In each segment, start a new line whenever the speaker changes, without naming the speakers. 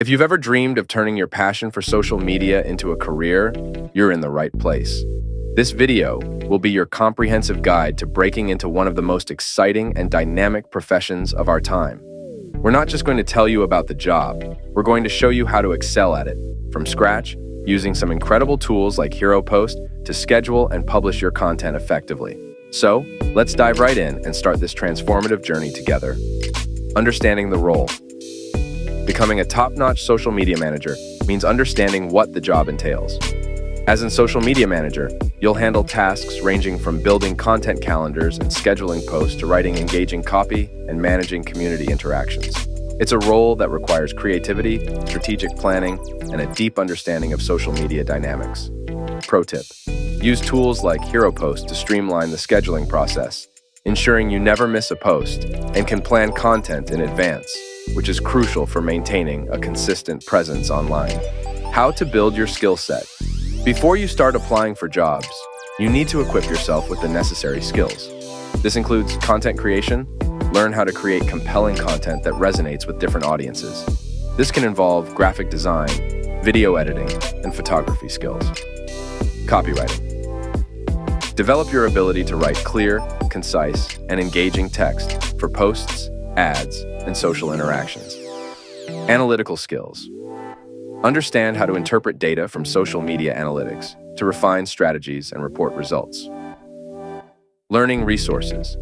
If you've ever dreamed of turning your passion for social media into a career, you're in the right place. This video will be your comprehensive guide to breaking into one of the most exciting and dynamic professions of our time. We're not just going to tell you about the job, we're going to show you how to excel at it from scratch, using some incredible tools like HeroPost to schedule and publish your content effectively. So, let's dive right in and start this transformative journey together. Understanding the role. Becoming a top-notch social media manager means understanding what the job entails. As a social media manager, you'll handle tasks ranging from building content calendars and scheduling posts to writing engaging copy and managing community interactions. It's a role that requires creativity, strategic planning, and a deep understanding of social media dynamics. Pro tip: use tools like HeroPost to streamline the scheduling process, ensuring you never miss a post and can plan content in advance, which is crucial for maintaining a consistent presence online. How to build your skill set. Before you start applying for jobs, you need to equip yourself with the necessary skills. This includes content creation. Learn how to create compelling content that resonates with different audiences. This can involve graphic design, video editing, and photography skills. Copywriting. Develop your ability to write clear, concise, and engaging text for posts, ads, and social interactions. Analytical skills. Understand how to interpret data from social media analytics to refine strategies and report results. Learning resources.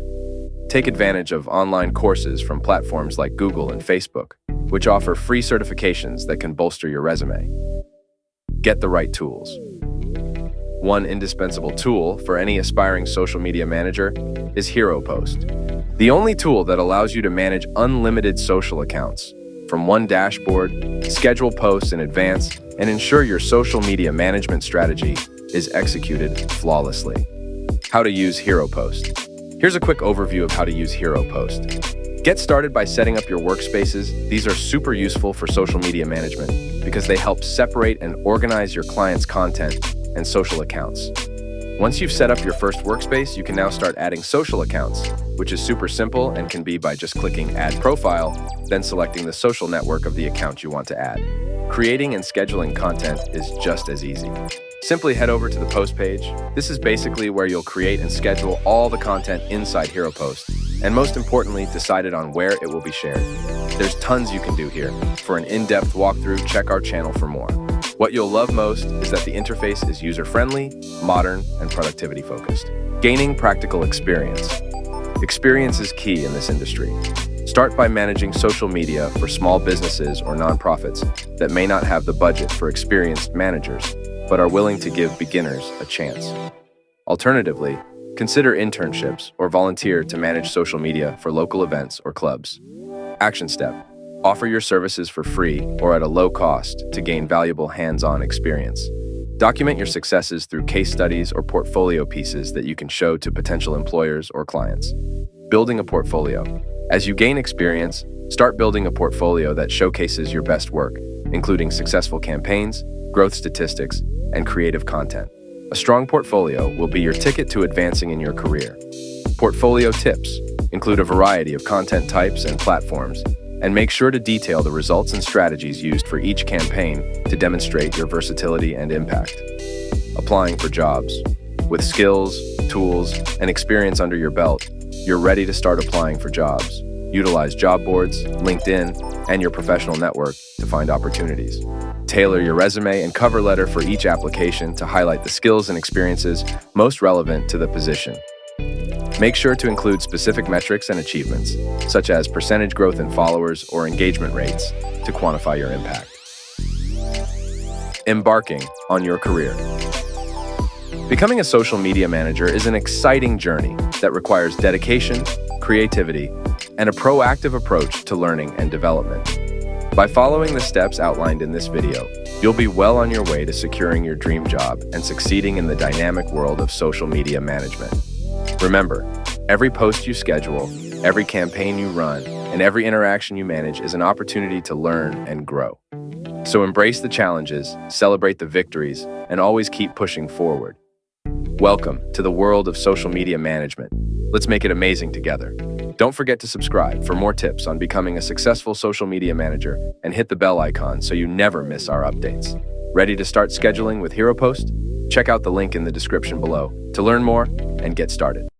Take advantage of online courses from platforms like Google and Facebook, which offer free certifications that can bolster your resume. Get the right tools. One indispensable tool for any aspiring social media manager is HeroPost, the only tool that allows you to manage unlimited social accounts from one dashboard, schedule posts in advance, and ensure your social media management strategy is executed flawlessly. How to use HeroPost. Here's a quick overview of how to use HeroPost. Get started by setting up your workspaces. These are super useful for social media management because they help separate and organize your clients' content and social accounts. Once you've set up your first workspace, you can now start adding social accounts, which is super simple and can be by just clicking Add Profile, then selecting the social network of the account you want to add. Creating and scheduling content is just as easy. Simply head over to the post page. This is basically where you'll create and schedule all the content inside HeroPost, and most importantly, decided on where it will be shared. There's tons you can do here. For an in-depth walkthrough, check our channel for more. What you'll love most is that the interface is user-friendly, modern, and productivity-focused. Gaining practical experience. Experience is key in this industry. Start by managing social media for small businesses or nonprofits that may not have the budget for experienced managers, but are willing to give beginners a chance. Alternatively, consider internships or volunteer to manage social media for local events or clubs. Action step: offer your services for free or at a low cost to gain valuable hands-on experience. Document your successes through case studies or portfolio pieces that you can show to potential employers or clients. Building a portfolio. As you gain experience, start building a portfolio that showcases your best work, including successful campaigns, growth statistics, and creative content. A strong portfolio will be your ticket to advancing in your career. Portfolio tips include a variety of content types and platforms, and make sure to detail the results and strategies used for each campaign to demonstrate your versatility and impact. Applying for jobs. With skills, tools, and experience under your belt, you're ready to start applying for jobs. Utilize job boards, LinkedIn, and your professional network to find opportunities. Tailor your resume and cover letter for each application to highlight the skills and experiences most relevant to the position. Make sure to include specific metrics and achievements, such as percentage growth in followers or engagement rates, to quantify your impact. Embarking on your career. Becoming a social media manager is an exciting journey that requires dedication, creativity, and a proactive approach to learning and development. By following the steps outlined in this video, you'll be well on your way to securing your dream job and succeeding in the dynamic world of social media management. Remember, every post you schedule, every campaign you run, and every interaction you manage is an opportunity to learn and grow. So embrace the challenges, celebrate the victories, and always keep pushing forward. Welcome to the world of social media management. Let's make it amazing together. Don't forget to subscribe for more tips on becoming a successful social media manager and hit the bell icon so you never miss our updates. Ready to start scheduling with HeroPost? Check out the link in the description below to learn more and get started.